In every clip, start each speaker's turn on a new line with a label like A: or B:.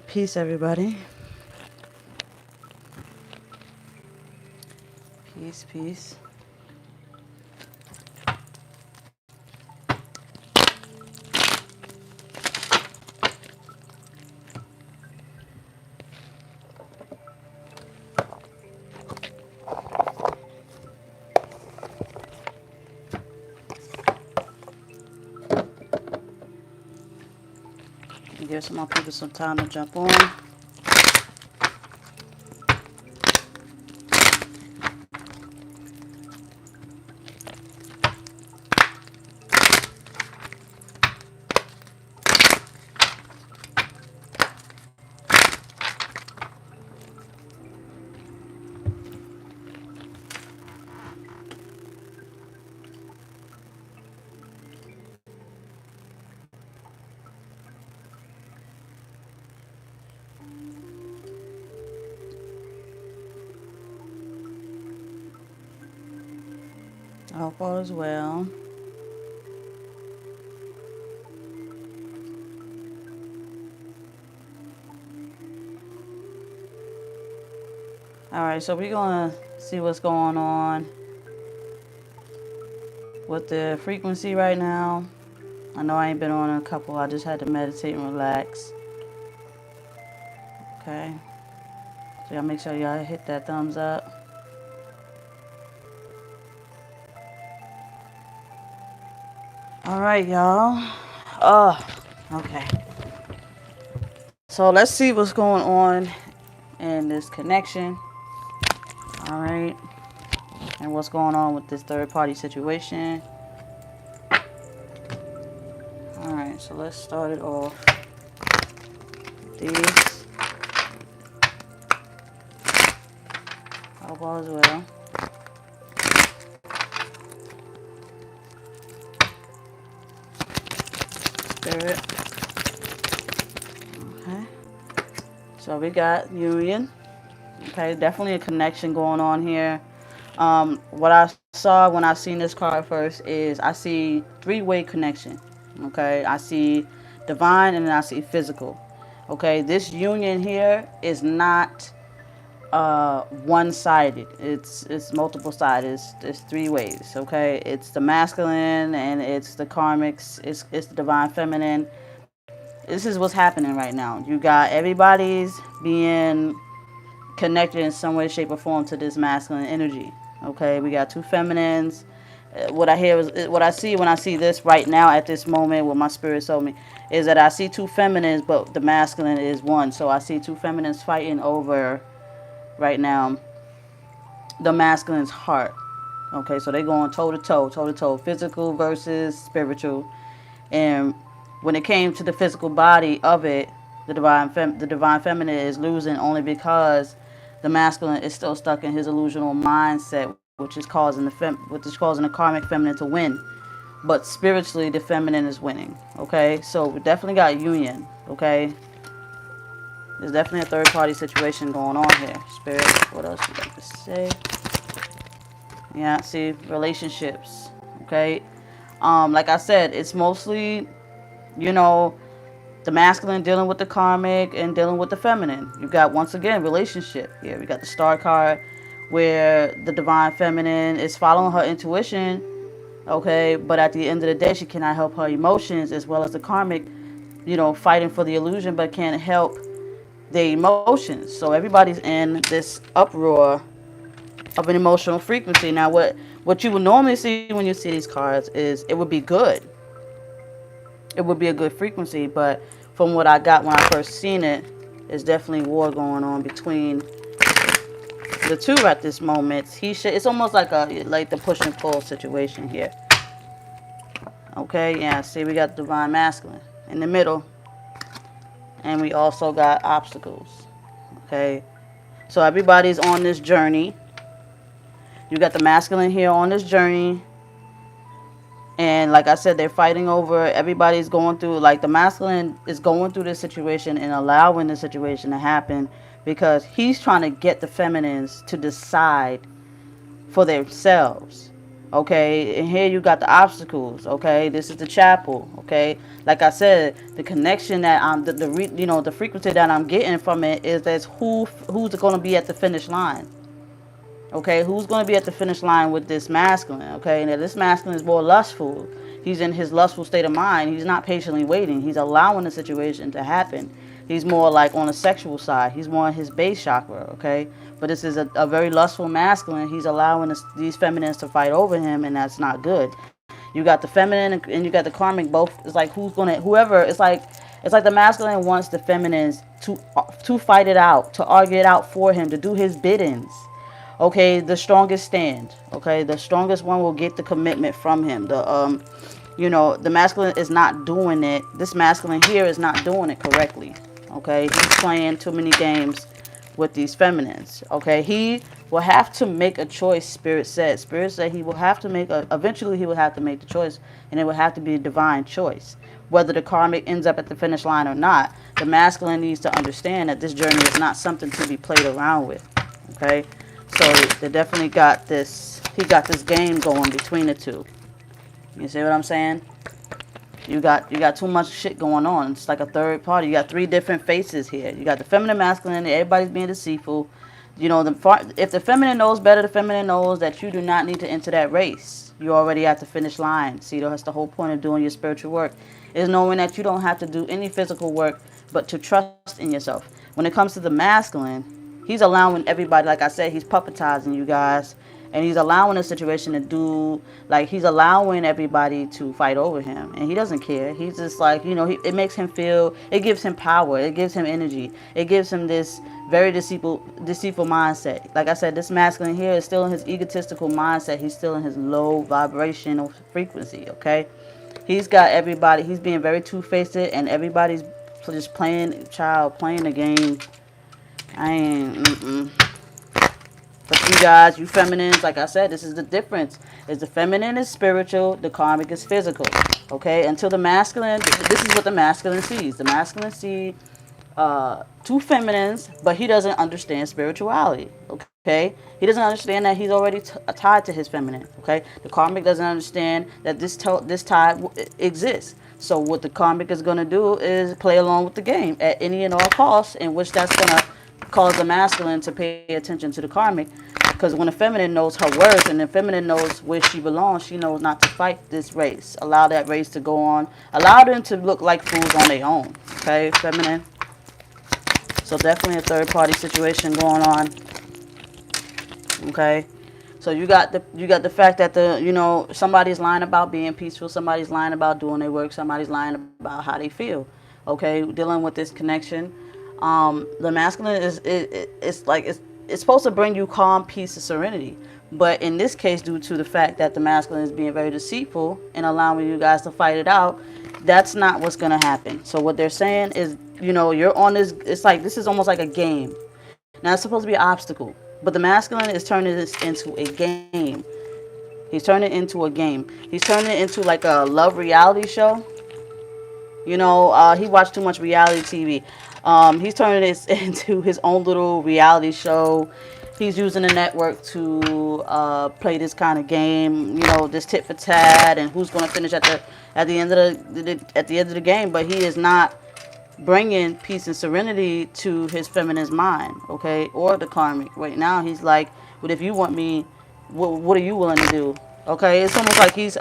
A: Peace, everybody. Peace, peace. Give some more people some time to jump on. I hope all is well. Alright, so we're going to see what's going on with the frequency right now. I know I ain't been on a couple. I just had to meditate and relax. Okay. So y'all make sure y'all hit that thumbs up. Alright, y'all. Okay. So let's see what's going on in this connection. Alright. And what's going on with this third party situation. Alright, so let's start it off. These. Hope all is well. Spirit. Okay. So we got union. Okay, definitely a connection going on here. What I saw when I seen this card first is I see three-way connection. Okay, I see divine and then I see physical. Okay, this union here is not one-sided. It's multiple sided. It's three ways. Okay, it's the masculine and it's the karmics. It's the divine feminine. This is what's happening right now. You got everybody's being connected in some way, shape, or form to this masculine energy. Okay, we got two feminines. What I hear is what I see when I see this right now at this moment, what my spirit told me is that I see two feminines, but the masculine is one. So I see two feminines fighting over right now the masculine's heart. Okay, so they're going toe to toe, physical versus spiritual. And when it came to the physical body of it, the divine feminine is losing only because the masculine is still stuck in his illusional mindset, which is causing the karmic feminine to win. But spiritually, the feminine is winning. Okay, so we definitely got union. Okay, there's definitely a third party situation going on here. Spirit, what else you like to say? Yeah, see, relationships. Okay, like I said, it's mostly, you know, the masculine dealing with the karmic and dealing with the feminine. You got, once again, relationship here. We got the star card where the divine feminine is following her intuition, okay, but at the end of the day, she cannot help her emotions, as well as the karmic, fighting for the illusion, but can't help their emotions. So everybody's in this uproar of an emotional frequency. Now, what you would normally see when you see these cards is it would be good. It would be a good frequency, but from what I got when I first seen it, there's definitely war going on between the two at this moment. It's almost like the push and pull situation here. Okay, yeah. See, we got divine masculine in the middle, and we also got obstacles. Okay, so everybody's on this journey. You got the masculine here on this journey. And like I said, they're fighting over, everybody's going through, like the masculine is going through this situation and allowing the situation to happen because he's trying to get the feminines to decide for themselves. Okay, and here you got the obstacles. Okay, this is the chapel. Okay, like I said, the connection that I'm the frequency that I'm getting from it is that's who's going to be at the finish line. Okay, who's going to be at the finish line with this masculine? Okay, now this masculine is more lustful. He's in his lustful state of mind. He's not patiently waiting. He's allowing the situation to happen. He's more like on the sexual side. He's more in his base chakra. Okay, but this is a very lustful masculine. He's allowing these feminines to fight over him, and that's not good. You got the feminine and you got the karmic. Both. It's like whoever. It's like the masculine wants the feminines to fight it out, to argue it out for him, to do his biddings. Okay, the strongest stand. Okay, the strongest one will get the commitment from him. The masculine is not doing it. This masculine here is not doing it correctly. Okay, he's playing too many games with these feminines. Okay, he will have to make a choice. Spirit said he will have to eventually he will have to make the choice, and it will have to be a divine choice. Whether the karmic ends up at the finish line or not, the masculine needs to understand that this journey is not something to be played around with. Okay. So they definitely got this. He got this game going between the two. You see what I'm saying? You got too much shit going on. It's like a third party. You got three different faces here. You got the feminine, masculine. Everybody's being deceitful. If the feminine knows better, the feminine knows that you do not need to enter that race. You're already at the finish line. See, that's the whole point of doing your spiritual work, is knowing that you don't have to do any physical work, but to trust in yourself. When it comes to the masculine, he's allowing everybody, like I said, he's puppetizing you guys. And he's allowing the situation to do, like, he's allowing everybody to fight over him. And he doesn't care. He's just like, it makes him feel, it gives him power. It gives him energy. It gives him this very deceitful mindset. Like I said, this masculine here is still in his egotistical mindset. He's still in his low vibrational frequency, okay? He's got everybody, he's being very two-faced, and everybody's just playing the game. But you guys, you feminines, like I said, this is the difference. Is the feminine is spiritual, the karmic is physical. Okay, until the masculine, this is what the masculine sees. The masculine sees two feminines, but he doesn't understand spirituality. Okay, he doesn't understand that he's already tied to his feminine. Okay, the karmic doesn't understand that this tie exists. So what the karmic is going to do is play along with the game at any and all costs, in which that's going to cause the masculine to pay attention to the karmic, because when the feminine knows her worth and the feminine knows where she belongs, she knows not to fight this race. Allow that race to go on. Allow them to look like fools on their own. Okay, feminine. So definitely a third party situation going on. Okay, so you got the fact that somebody's lying about being peaceful, somebody's lying about doing their work, somebody's lying about how they feel. Okay, dealing with this connection. The masculine it's supposed to bring you calm, peace, and serenity. But in this case, due to the fact that the masculine is being very deceitful and allowing you guys to fight it out, that's not what's going to happen. So what they're saying is, you're on this, it's like, this is almost like a game. Now, it's supposed to be an obstacle, but the masculine is turning this into a game. He's turning it into a game. He's turning it into like a love reality show. He watched too much reality TV. He's turning this into his own little reality show. He's using the network to play this kind of game, this tit for tat, and who's going to finish at the end of the game. But he is not bringing peace and serenity to his feminine's mind, okay, or the karmic. Right now, he's like, "But if you want me, what are you willing to do?" Okay, it's almost like he's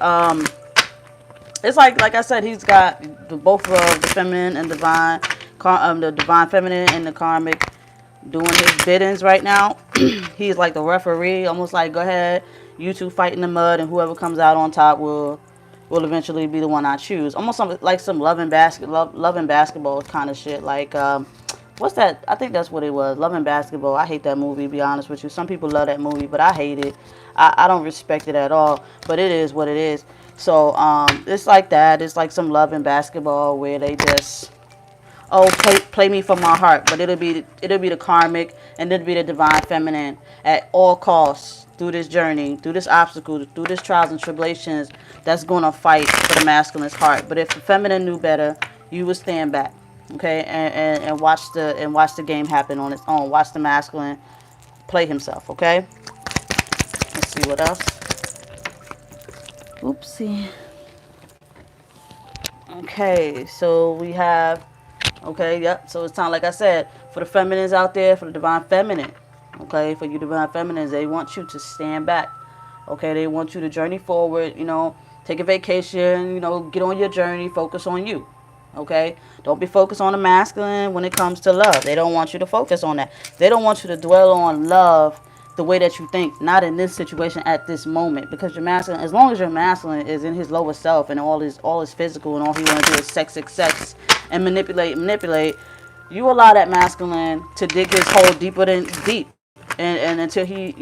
A: It's like I said, he's got both of the feminine and divine. The divine feminine and the karmic doing his biddings right now. He's like the referee, almost like, go ahead, you two fight in the mud, and whoever comes out on top will eventually be the one I choose. Almost like some love and basketball kind of shit. Like what's that? I think that's what it was. Love and Basketball. I hate that movie, to be honest with you. Some people love that movie, but I hate it. I don't respect it at all. But it is what it is. So it's like that. It's like some love and basketball where they just, play me for my heart. But it'll be the karmic, and it'll be the divine feminine at all costs through this journey, through this obstacle, through this trials and tribulations. That's gonna fight for the masculine's heart. But if the feminine knew better, you would stand back, okay, and watch the game happen on its own. Watch the masculine play himself, okay. Let's see what else. Oopsie. Okay, so we have, okay, yep. So it's time, like I said, for the feminines out there, for the divine feminine, okay, for you divine feminines, they want you to stand back, okay, they want you to journey forward, take a vacation, get on your journey, focus on you, okay. Don't be focused on the masculine when it comes to love. They don't want you to focus on that. They don't want you to dwell on love the way that you think, not in this situation at this moment, because your masculine, as long as your masculine is in his lower self and all his physical and all he want to do is sex and manipulate, you allow that masculine to dig his hole deeper than deep, and until he,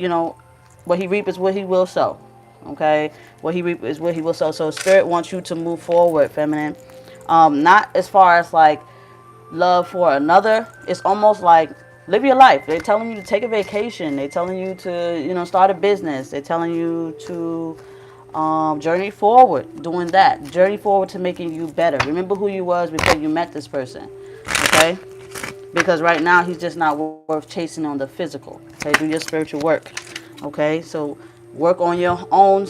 A: what he reap is what he will sow, okay. What he reap is what he will sow. So spirit wants you to move forward, feminine. Not as far as like love for another. It's almost like live your life. They're telling you to take a vacation. They're telling you to, start a business. They're telling you to journey forward doing that. Journey forward to making you better. Remember who you was before you met this person. Okay? Because right now he's just not worth chasing on the physical. Okay? Do your spiritual work. Okay? So work on your own,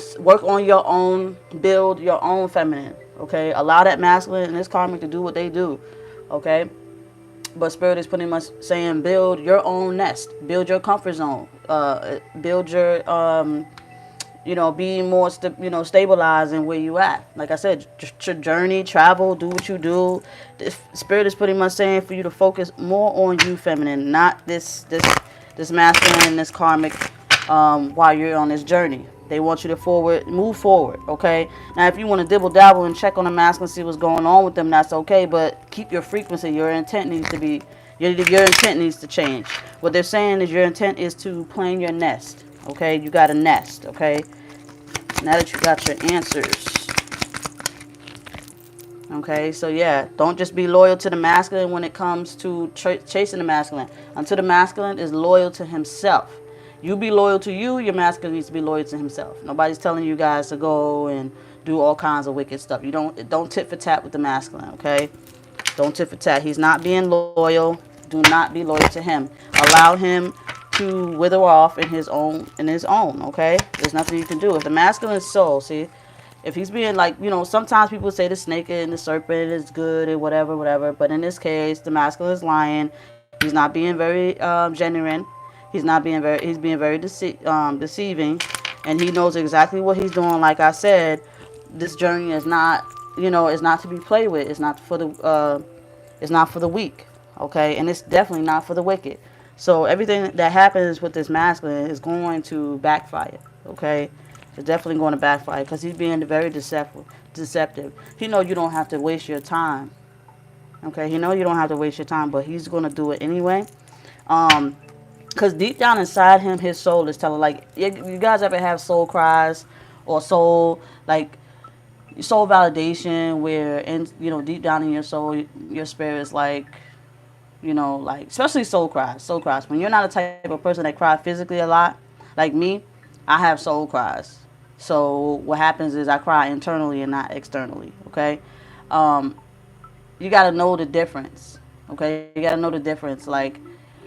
A: build your own feminine. Okay? Allow that masculine and this karmic to do what they do. Okay? But spirit is pretty much saying build your own nest, build your comfort zone, build your, be more, stabilized in where you at. Like I said, journey, travel, do what you do. This spirit is pretty much saying for you to focus more on you, feminine, not this masculine and this karmic while you're on this journey. They want you to move forward, okay? Now, if you want to dibble dabble and check on the masculine, see what's going on with them, that's okay. But keep your frequency. Your intent needs to be, your intent needs to change. What they're saying is your intent is to plan your nest, okay? You got a nest, okay? Now that you got your answers, okay? So yeah, don't just be loyal to the masculine when it comes to chasing the masculine. Until the masculine is loyal to himself. You be loyal to you, your masculine needs to be loyal to himself. Nobody's telling you guys to go and do all kinds of wicked stuff. You don't tit for tat with the masculine, okay? Don't tit for tat. He's not being loyal. Do not be loyal to him. Allow him to wither off in his own, okay? There's nothing you can do. If the masculine soul, see, if he's being like, sometimes people say the snake and the serpent is good and whatever. But in this case, the masculine is lying. He's not being very genuine. He's being very deceiving, and he knows exactly what he's doing. Like I said, this journey is not, is not to be played with. It's not for the weak, okay? And it's definitely not for the wicked. So everything that happens with this masculine is going to backfire, okay? It's definitely going to backfire because he's being very deceptive. He knows you don't have to waste your time, okay? He knows you don't have to waste your time, but he's going to do it anyway. Because deep down inside him, his soul is telling, like, you guys ever have soul cries or soul validation where, deep down in your soul, your spirit is like, especially soul cries. When you're not a type of person that cry physically a lot, like me, I have soul cries. So what happens is I cry internally and not externally, okay? You got to know the difference, okay? You got to know the difference, like,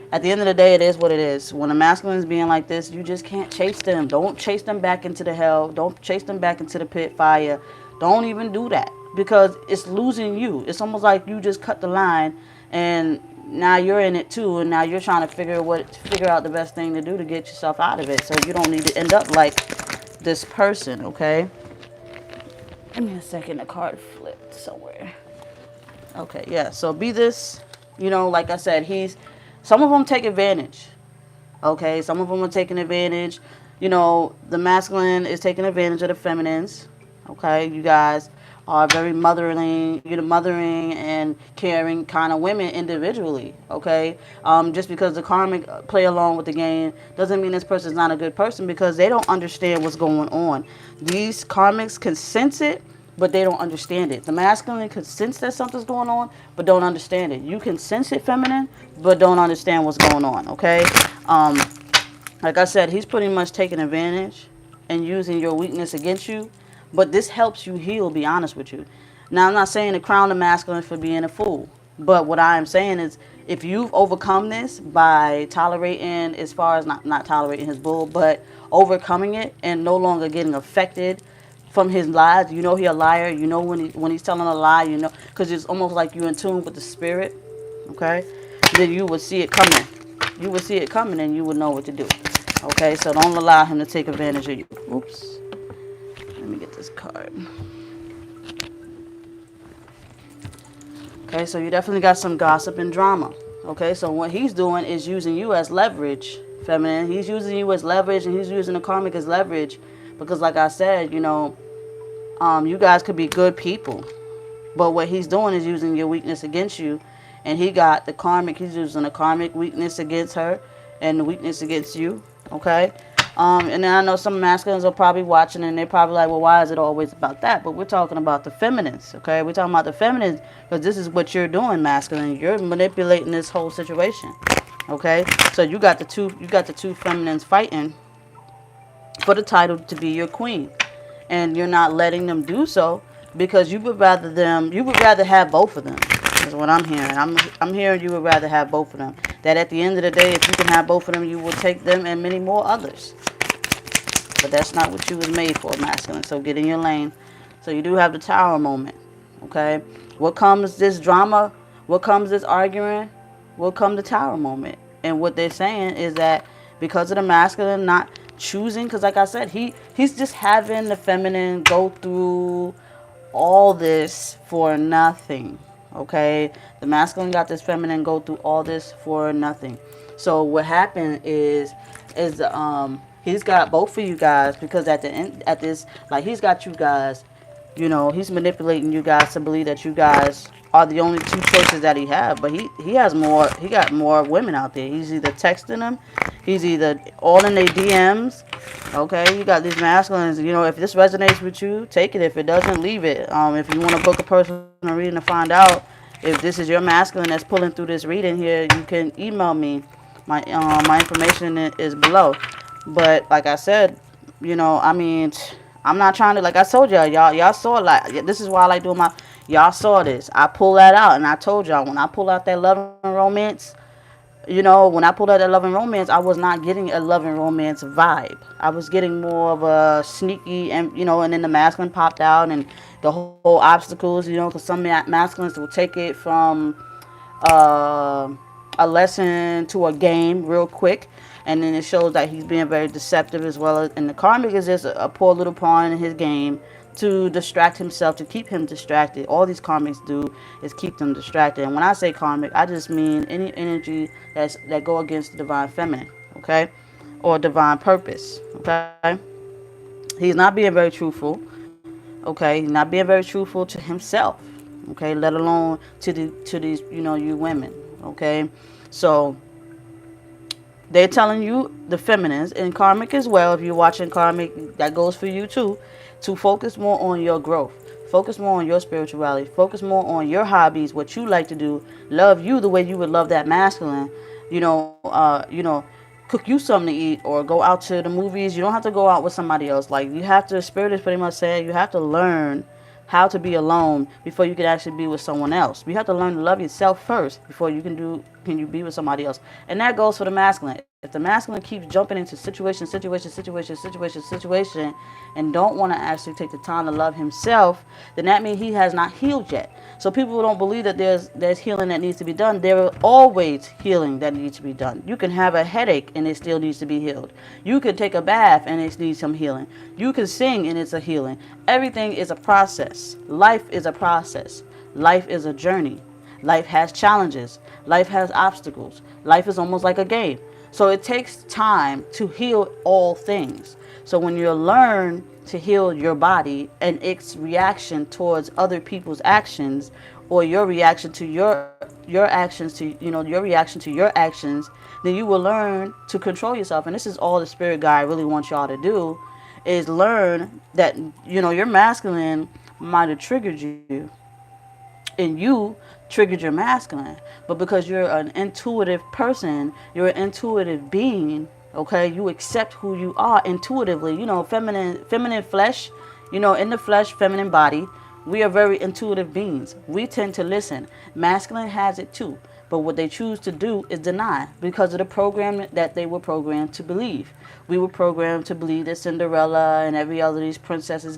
A: at the end of the day, it is what it is. When a masculine is being like this, you just can't chase them. Don't chase them back into the hell. Don't chase them back into the pit fire. Don't even do that because it's losing you. It's almost like you just cut the line and now you're in it too. And now you're trying to figure out the best thing to do to get yourself out of it. So you don't need to end up like this person, okay? Give me a second. The card flipped somewhere. Okay, yeah. So be this, like I said, some of them take advantage, okay? Some of them are taking advantage. The masculine is taking advantage of the feminines, okay? You guys are very mothering and caring kind of women individually, okay? Just because the karmic play along with the game doesn't mean this person's not a good person because they don't understand what's going on. These karmics can sense it, but they don't understand it. The masculine can sense that something's going on, but don't understand it. You can sense it, feminine, but don't understand what's going on, okay? Like I said, he's pretty much taking advantage and using your weakness against you, but this helps you heal, be honest with you. Now, I'm not saying to crown the masculine for being a fool, but what I am saying is if you've overcome this by tolerating, as far as not tolerating his bull, but overcoming it and no longer getting affected from his lies. You know he a liar. You know when he's telling a lie. You know, because it's almost like you're in tune with the spirit. Okay, then you would see it coming. You would see it coming, and you would know what to do. Okay, so don't allow him to take advantage of you. Oops. Let me get this card. Okay, so you definitely got some gossip and drama. Okay, so what he's doing is using you as leverage, feminine. He's using you as leverage, and he's using the karmic as leverage, because, like I said, you guys could be good people, but what he's doing is using your weakness against you, and he got the karmic. He's using the karmic weakness against her, and the weakness against you. Okay. And then I know some masculines are probably watching, and they're probably like, well, why is it always about that? But we're talking about the feminines, okay? We're talking about the feminines, because this is what you're doing, masculine. You're manipulating this whole situation, okay? So you got the two feminines fighting for the title to be your queen, and you're not letting them do so, because you would rather have both of them. Is what I'm hearing. I'm hearing you would rather have both of them. That at the end of the day, if you can have both of them, you will take them and many more others. But that's not what you was made for, masculine. So get in your lane. So you do have the tower moment. Okay? What comes this drama? What comes this arguing? What come the tower moment? And what they're saying is that because of the masculine not choosing, because like I said, he's just having the feminine go through all this for nothing. Okay, the masculine got this feminine go through all this for nothing. So what happened is he's got both of you guys, because at the end, at this, like, he's got you guys, he's manipulating you guys to believe that you guys are the only two choices that he have. But he has more. He got more women out there. He's either texting them, he's either all in their DMs. Okay, you got these masculines. If this resonates with you, take it. If it doesn't, leave it. If you want to book a personal reading to find out if this is your masculine that's pulling through this reading here, you can email me. My information is below. But like I said, I'm not trying to, like I told y'all saw, like, this is why I like doing y'all saw this. I pull that out, and I told y'all, when I pull out that love and romance, when I pulled out that love and romance, I was not getting a love and romance vibe. I was getting more of a sneaky, and then the masculine popped out, and the whole obstacles, because some masculines will take it from a lesson to a game real quick, and then it shows that he's being very deceptive as well. And the karmic is just a poor little pawn in his game to distract himself, to keep him distracted. All these karmics do is keep them distracted. And when I say karmic, I just mean any energy that go against the divine feminine, okay, or divine purpose, okay. He's not being very truthful, okay. He's not being very truthful to himself, okay, let alone to these you women, okay. So they're telling you, the feminines, and karmic as well, if you're watching karmic, that goes for you too, to focus more on your growth, focus more on your spirituality, focus more on your hobbies, what you like to do, love you the way you would love that masculine, cook you something to eat, or go out to the movies. You don't have to go out with somebody else. Like, you have to, spirit is pretty much saying, you have to learn how to be alone before you can actually be with someone else. You have to learn to love yourself first before you can you be with somebody else. And that goes for the masculine. If the masculine keeps jumping into situation, and don't want to actually take the time to love himself, then that means he has not healed yet. So people don't believe that there's healing that needs to be done. There is always healing that needs to be done. You can have a headache and it still needs to be healed. You can take a bath and it needs some healing. You can sing and it's a healing. Everything is a process. Life is a process. Life is a journey. Life has challenges. Life has obstacles. Life is almost like a game. So it takes time to heal all things. So when you learn to heal your body and its reaction towards other people's actions, or your reaction to your actions to your reaction to your actions, then you will learn to control yourself. And this is all the spirit guide really wants y'all to do, is learn that your masculine might have triggered you, and you triggered your masculine. But because you're an intuitive person, you're an intuitive being, okay, you accept who you are intuitively. Feminine flesh, in the flesh, feminine body, we are very intuitive beings. We tend to listen. Masculine has it too. But what they choose to do is deny because of the program that they were programmed to believe. We were programmed to believe that Cinderella and every other of these princesses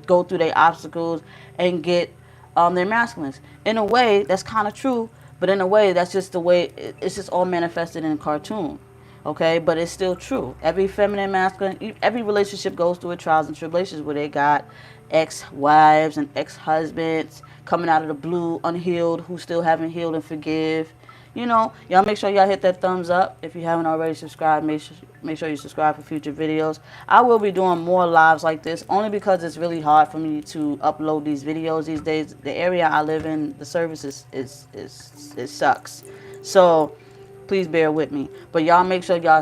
A: go through their obstacles and get their masculines. In a way, that's kind of true, but in a way, that's just the way it's just all manifested in a cartoon. Okay, but it's still true. Every feminine, masculine, every relationship goes through trials and tribulations where they got ex-wives and ex-husbands coming out of the blue, unhealed, who still haven't healed and forgive. You know, y'all make sure y'all hit that thumbs up. If you haven't already subscribed, make sure you subscribe for future videos. I will be doing more lives like this only because it's really hard for me to upload these videos these days. The area I live in, the service it sucks. So please bear with me. But y'all make sure y'all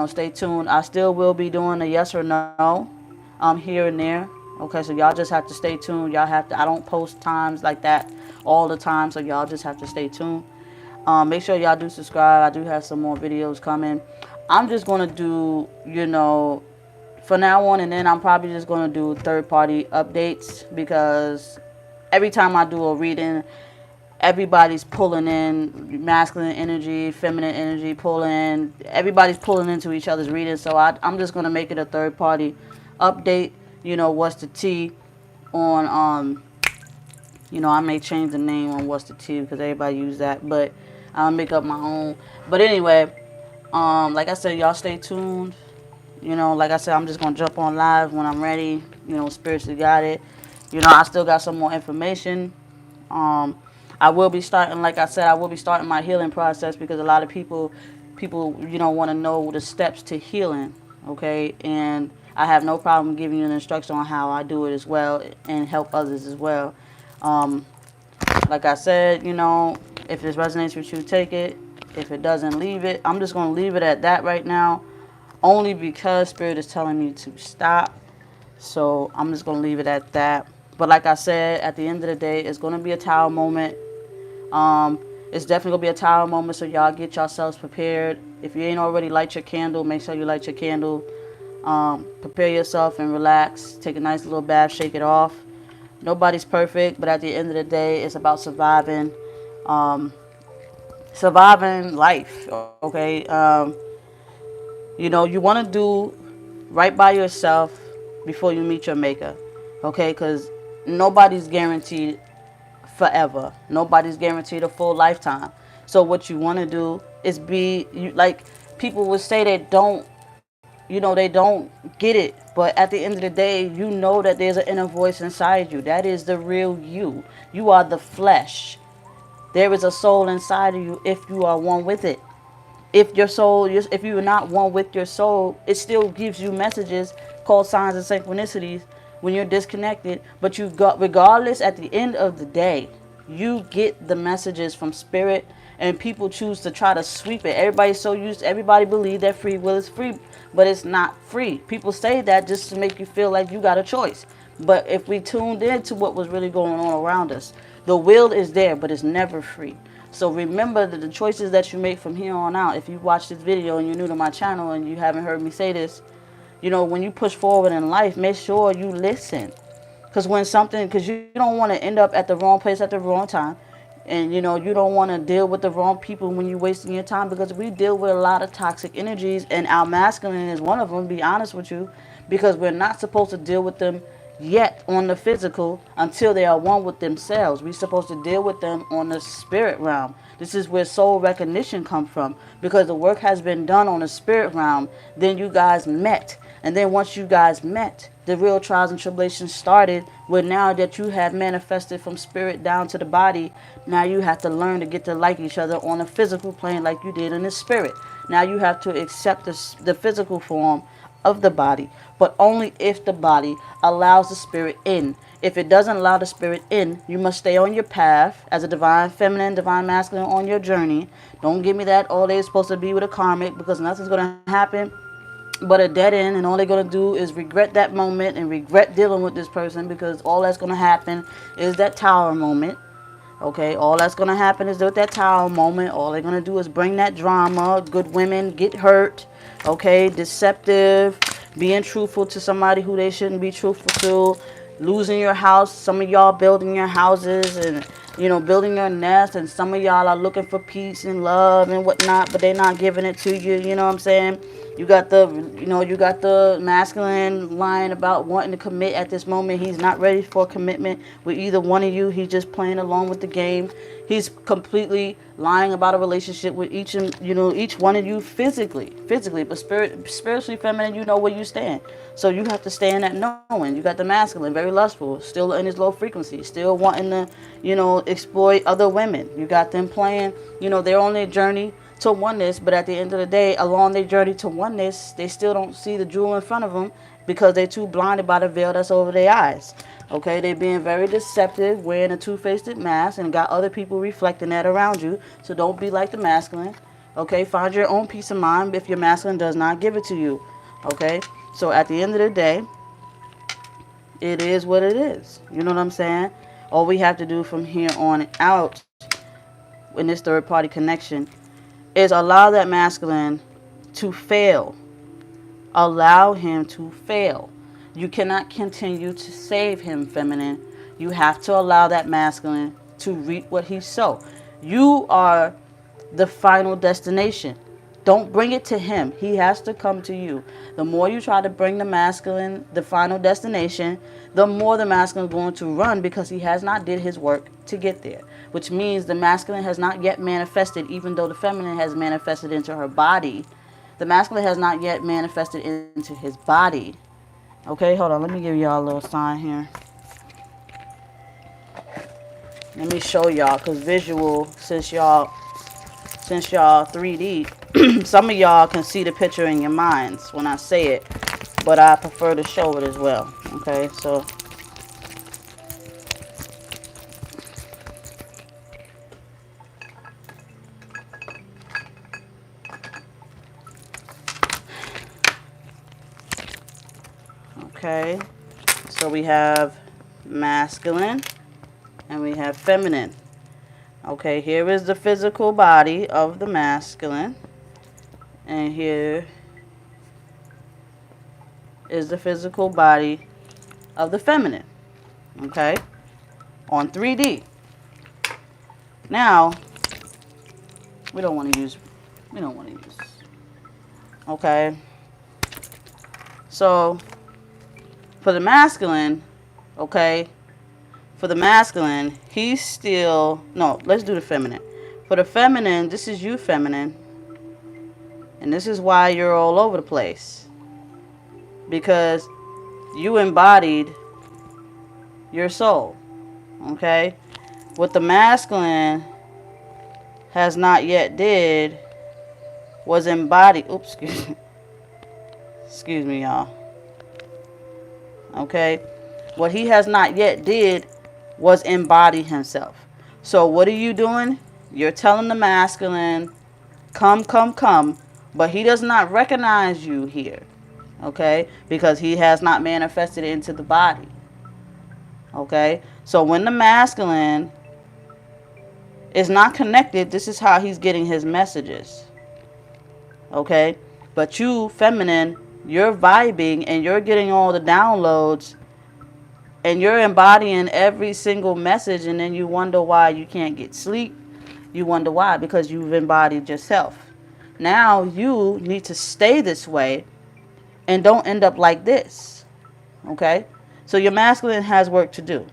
A: stay tuned. I still will be doing a yes or no here and there. Okay, so y'all just have to stay tuned. Y'all have to, I don't post times like that all the time, so y'all just have to stay tuned. Make sure y'all do subscribe. I do have some more videos coming. I'm just going to do, for now on, and then I'm probably just going to do third-party updates, because every time I do a reading, everybody's pulling in masculine energy, feminine energy, everybody's pulling into each other's readings. So I'm just going to make it a third-party update. What's the tea on, I may change the name on What's the Tea because everybody use that, but I'll make up my own. But anyway, like I said, y'all stay tuned. Like I said, I'm just going to jump on live when I'm ready. Spiritually got it. I still got some more information. I will be starting, like I said, my healing process, because a lot of people, want to know the steps to healing, okay? And I have no problem giving you an instruction on how I do it as well and help others as well. Like I said, if this resonates with you, take it. If it doesn't, leave it. I'm just going to leave it at that right now, only because Spirit is telling me to stop. So I'm just going to leave it at that. But like I said, at the end of the day, it's going to be a tower moment. It's definitely going to be a tower moment, so y'all get yourselves prepared. If you ain't already light your candle, make sure you light your candle. Prepare yourself and relax. Take a nice little bath, shake it off. Nobody's perfect, but at the end of the day, it's about surviving. Surviving life, okay? You want to do right by yourself before you meet your maker, okay? Because nobody's guaranteed forever. Nobody's guaranteed a full lifetime. So what you want to do is like people would say they don't get it. But at the end of the day, you know that there's an inner voice inside you. That is the real you. You are the flesh. There is a soul inside of you if you are one with it. If you are not one with your soul, it still gives you messages called signs and synchronicities when you're disconnected. But regardless, at the end of the day, you get the messages from Spirit, and people choose to try to sweep it. Everybody believes that free will is free, but it's not free. People say that just to make you feel like you got a choice. But if we tuned into what was really going on around us, the will is there, but it's never free. So remember that the choices that you make from here on out, if you watch this video and you're new to my channel and you haven't heard me say this, when you push forward in life, make sure you listen. Because you don't want to end up at the wrong place at the wrong time. And, you don't want to deal with the wrong people when you're wasting your time, because we deal with a lot of toxic energies, and our masculine is one of them, be honest with you, because we're not supposed to deal with them yet on the physical until they are one with themselves. We're supposed to deal with them on the spirit realm. This is where soul recognition comes from, because the work has been done on the spirit realm. Then you guys met. And then once you guys met, the real trials and tribulations started, where now that you have manifested from spirit down to the body, now you have to learn to get to like each other on a physical plane like you did in the spirit. Now you have to accept the physical form of the body, but only if the body allows the spirit in. If it doesn't allow the spirit in, you must stay on your path as a divine feminine, divine masculine on your journey. Don't give me that, oh, they're supposed to be with a karmic, because nothing's going to happen but a dead end, and all they're going to do is regret that moment and regret dealing with this person, because all that's going to happen is that tower moment. Okay, all that's going to happen is that tower moment. All they're going to do is bring that drama. Good women get hurt. Okay, deceptive, being truthful to somebody who they shouldn't be truthful to, losing your house. Some of y'all building your houses and building your nest, and some of y'all are looking for peace and love and whatnot, but they're not giving it to you. You know what I'm saying? You got the masculine lying about wanting to commit at this moment. He's not ready for commitment with either one of you. He's just playing along with the game. He's completely lying about a relationship with each one of you physically, but spiritually feminine. You know where you stand, so you have to stand at knowing. You got the masculine, very lustful, still in his low frequency, still wanting to, exploit other women. You got them playing. They're on their journey to oneness, but at the end of the day, along their journey to oneness, they still don't see the jewel in front of them because they're too blinded by the veil that's over their eyes. Okay, they're being very deceptive, wearing a two-faced mask, and got other people reflecting that around you. So don't be like the masculine. Okay, find your own peace of mind if your masculine does not give it to you. Okay, so at the end of the day, it is what it is. You know what I'm saying? All we have to do from here on out in this third-party connection is allow that masculine to fail. Allow him to fail. You cannot continue to save him, feminine. You have to allow that masculine to reap what he sow. You are the final destination. Don't bring it to him. He has to come to you. The more you try to bring the masculine, the final destination, the more the masculine is going to run because he has not did his work to get there. Which means the masculine has not yet manifested, even though the feminine has manifested into her body. The masculine has not yet manifested into his body. Okay, hold on. Let me give y'all a little sign here. Let me show y'all, because visual, since y'all 3D, some of y'all can see the picture in your minds when I say it, but I prefer to show it as well. Okay, so okay, so we have masculine and we have feminine. Okay, here is the physical body of the masculine, and here is the physical body of the feminine. Okay, on 3D. Now, we don't want to use. Okay, so for the masculine, okay. For the masculine, he's still... No, let's do the feminine. For the feminine, this is you, feminine. And this is why you're all over the place. Because you embodied your soul. Okay? What the masculine has not yet did was embody... Oops, excuse me. Excuse me, y'all. Okay? What he has not yet did was embody himself. So what are you doing? You're telling the masculine, come, come, come. But he does not recognize you here. Okay? Because he has not manifested into the body. Okay? So when the masculine is not connected, this is how he's getting his messages. Okay? But you, feminine, you're vibing and you're getting all the downloads. And you're embodying every single message, and then you wonder why you can't get sleep. You wonder why, because you've embodied yourself. Now you need to stay this way and don't end up like this. Okay? So your masculine has work to do.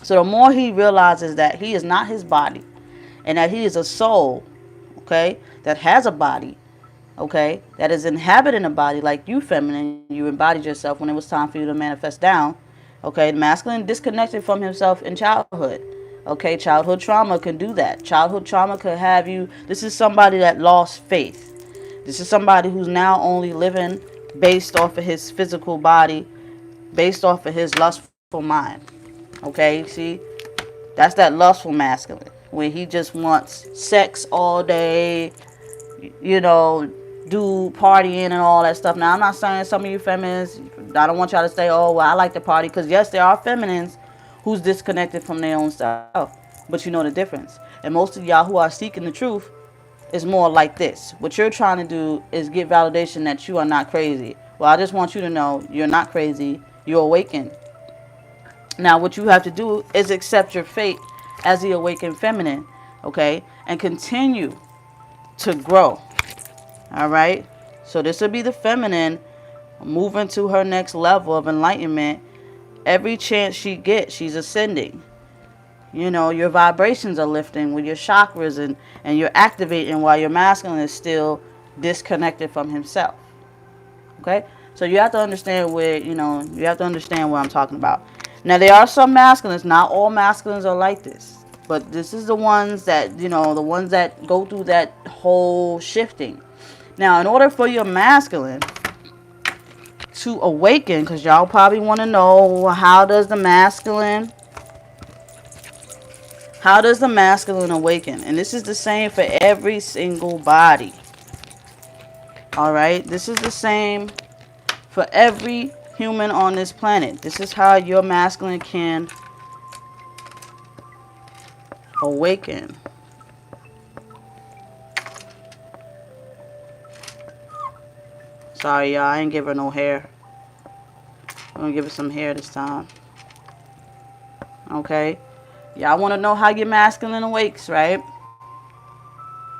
A: So the more he realizes that he is not his body and that he is a soul, okay, that has a body, okay, that is inhabiting a body like you, feminine, you embodied yourself when it was time for you to manifest down. Okay, the masculine disconnected from himself in childhood. Okay, childhood trauma can do that. Childhood trauma could have you... This is somebody that lost faith. This is somebody who's now only living based off of his physical body, based off of his lustful mind. Okay, see? That's that lustful masculine, where he just wants sex all day, do partying and all that stuff. Now, I'm not saying some of you feminines, I don't want y'all to say, oh, well, I like to party. Because, yes, there are feminines who's disconnected from their own self. But you know the difference. And most of y'all who are seeking the truth is more like this. What you're trying to do is get validation that you are not crazy. Well, I just want you to know you're not crazy. You're awakened. Now, what you have to do is accept your fate as the awakened feminine, okay, and continue to grow. All right. So this will be the feminine moving to her next level of enlightenment. Every chance she gets, she's ascending. You know, your vibrations are lifting with your chakras, and you're activating while your masculine is still disconnected from himself. Okay? So you have to understand where, you have to understand what I'm talking about. Now, there are some masculines. Not all masculines are like this. But this is the ones that, the ones that go through that whole shifting. Now, in order for your masculine to awaken, because y'all probably want to know, how does the masculine awaken? And this is the same for every single body. All right? This is the same for every human on this planet. This is how your masculine can awaken. Sorry, y'all. I ain't give her no hair. I'm going to give her some hair this time. Okay? Y'all want to know how your masculine awakes, right?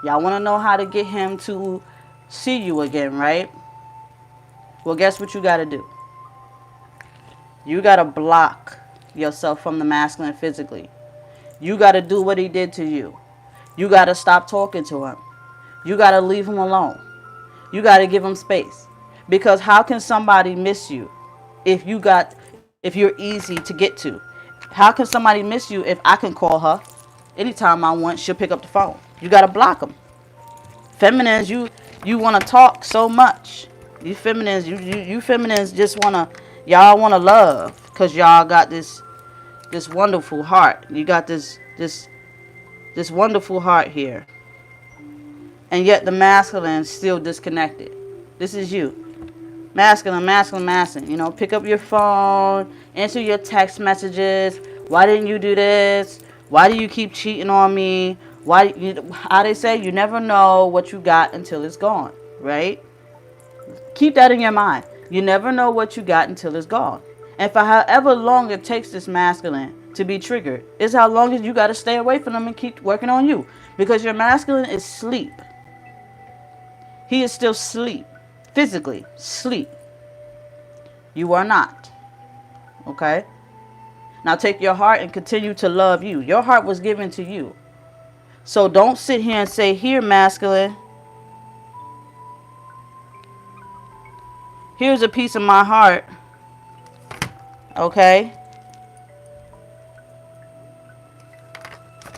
A: Y'all want to know how to get him to see you again, right? Well, guess what you got to do? You got to block yourself from the masculine physically. You got to do what he did to you. You got to stop talking to him. You got to leave him alone. You got to give him space. Because how can somebody miss you if you're easy to get to? How can somebody miss you if I can call her anytime I want? She'll pick up the phone. You got to block them. Feminines, you want to talk so much. You feminines, you feminines just y'all want to love, because y'all got this wonderful heart. You got this wonderful heart here. And yet the masculine is still disconnected. This is you. Masculine. Pick up your phone, answer your text messages. Why didn't you do this? Why do you keep cheating on me? How they say, you never know what you got until it's gone, right? Keep that in your mind. You never know what you got until it's gone. And for however long it takes this masculine to be triggered, is how long as you got to stay away from them and keep working on you. Because your masculine is sleep. He is still sleep. Physically, sleep. You are not. Okay? Now take your heart and continue to love you. Your heart was given to you. So don't sit here and say, here, masculine, here's a piece of my heart. Okay?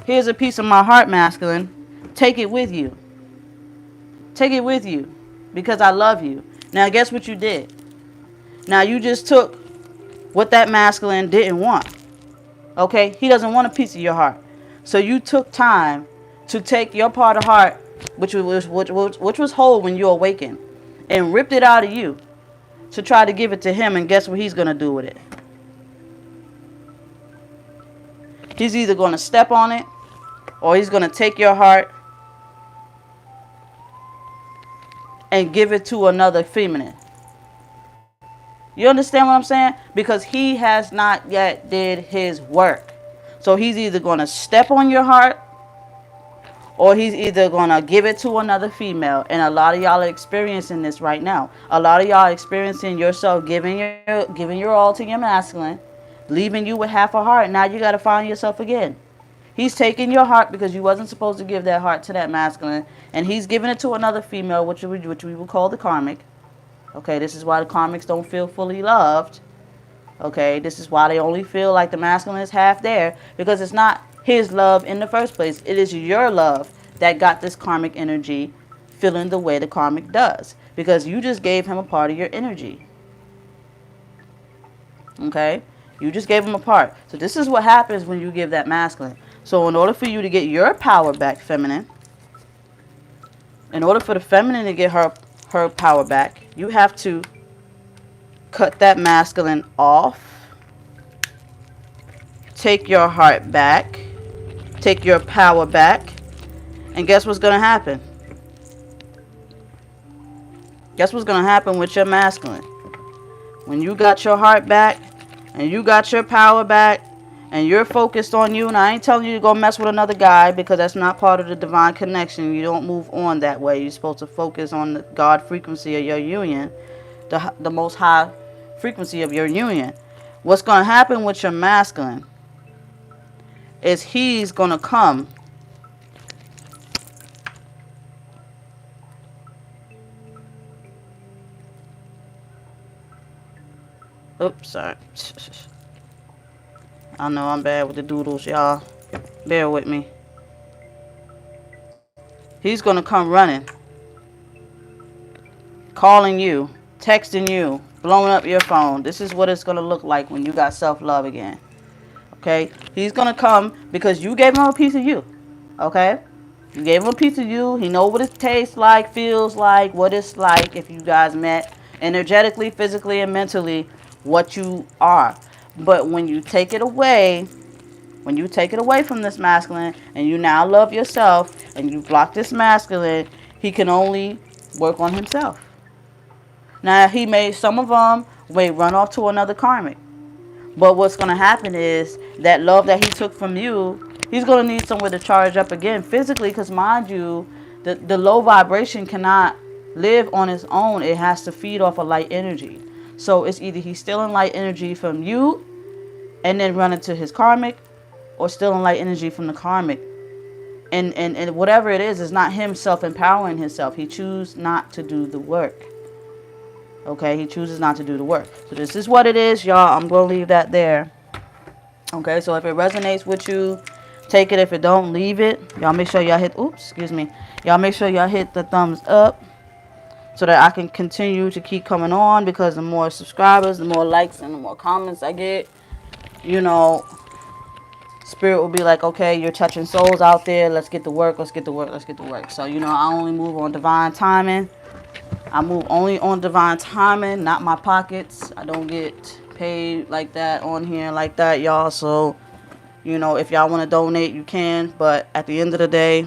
A: Here's a piece of my heart, masculine. Take it with you. Take it with you. Because I love you. Now, guess what you did? Now, you just took what that masculine didn't want. Okay? He doesn't want a piece of your heart. So you took time to take your part of heart, which was whole when you awakened, and ripped it out of you to try to give it to him. And guess what he's going to do with it? He's either going to step on it, or he's going to take your heart and give it to another feminine. You understand what I'm saying? Because he has not yet did his work. So he's either going to step on your heart, or he's either going to give it to another female. And a lot of y'all are experiencing this right now. A lot of y'all are experiencing yourself giving your all to your masculine, leaving you with half a heart. Now you got to find yourself again. He's taking your heart because you wasn't supposed to give that heart to that masculine. And he's giving it to another female, which we will call the karmic. Okay, this is why the karmics don't feel fully loved. Okay, this is why they only feel like the masculine is half there. Because it's not his love in the first place. It is your love that got this karmic energy feeling the way the karmic does. Because you just gave him a part of your energy. Okay? You just gave him a part. So this is what happens when you give that masculine. So in order for you to get your power back, feminine, in order for the feminine to get her power back, you have to cut that masculine off, take your heart back, take your power back, and guess what's going to happen? Guess what's going to happen with your masculine? When you got your heart back, and you got your power back, and you're focused on you, and I ain't telling you to go mess with another guy because that's not part of the divine connection. You don't move on that way. You're supposed to focus on the God frequency of your union, the most high frequency of your union. What's going to happen with your masculine is he's going to come. Oops, sorry. I know I'm bad with the doodles, y'all. Bear with me. He's going to come running, calling you, texting you, blowing up your phone. This is what it's going to look like when you got self-love again. Okay? He's going to come because you gave him a piece of you. Okay? You gave him a piece of you. He know what it tastes like, feels like, what it's like if you guys met energetically, physically, and mentally, what you are. But when you take it away, from this masculine and you now love yourself and you block this masculine, he can only work on himself. Now, some of them may run off to another karmic. But what's going to happen is that love that he took from you, he's going to need somewhere to charge up again physically because, mind you, the low vibration cannot live on its own. It has to feed off of light energy. So it's either he's stealing light energy from you and then running to his karmic, or stealing light energy from the karmic. And whatever it is not him self-empowering himself. He chooses not to do the work. Okay, he chooses not to do the work. So this is what it is, y'all. I'm going to leave that there. Okay, so if it resonates with you, take it. If it don't, leave it. Y'all make sure y'all hit, Y'all make sure y'all hit the thumbs up so that I can continue to keep coming on, because the more subscribers, the more likes, and the more comments I get, Spirit will be like, okay, you're touching souls out there. Let's get to work. So, I only move on divine timing. I move only on divine timing, not my pockets. I don't get paid like that on here like that, y'all. So, if y'all want to donate, you can. But at the end of the day,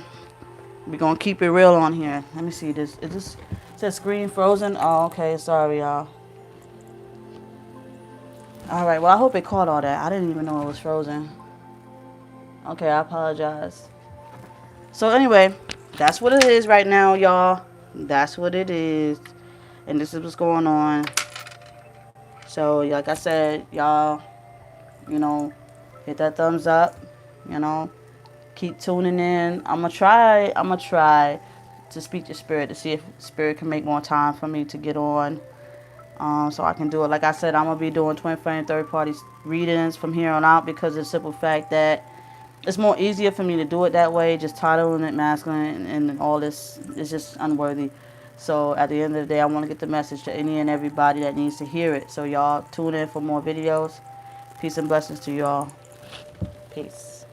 A: we're going to keep it real on here. Let me see this. Is this says screen frozen? Oh, okay. Sorry, y'all. All right. Well, I hope it caught all that. I didn't even know it was frozen. Okay, I apologize. So anyway, that's what it is right now, y'all. That's what it is. And this is what's going on. So, like I said, y'all, hit that thumbs up. Keep tuning in. I'm going to try to speak to Spirit to see if Spirit can make more time for me to get on. So I can do it. Like I said, I'm going to be doing twin flame third-party readings from here on out, because of the simple fact that it's more easier for me to do it that way. Just titling it masculine and all this is just unworthy. So at the end of the day, I want to get the message to any and everybody that needs to hear it. So y'all tune in for more videos. Peace and blessings to y'all. Peace.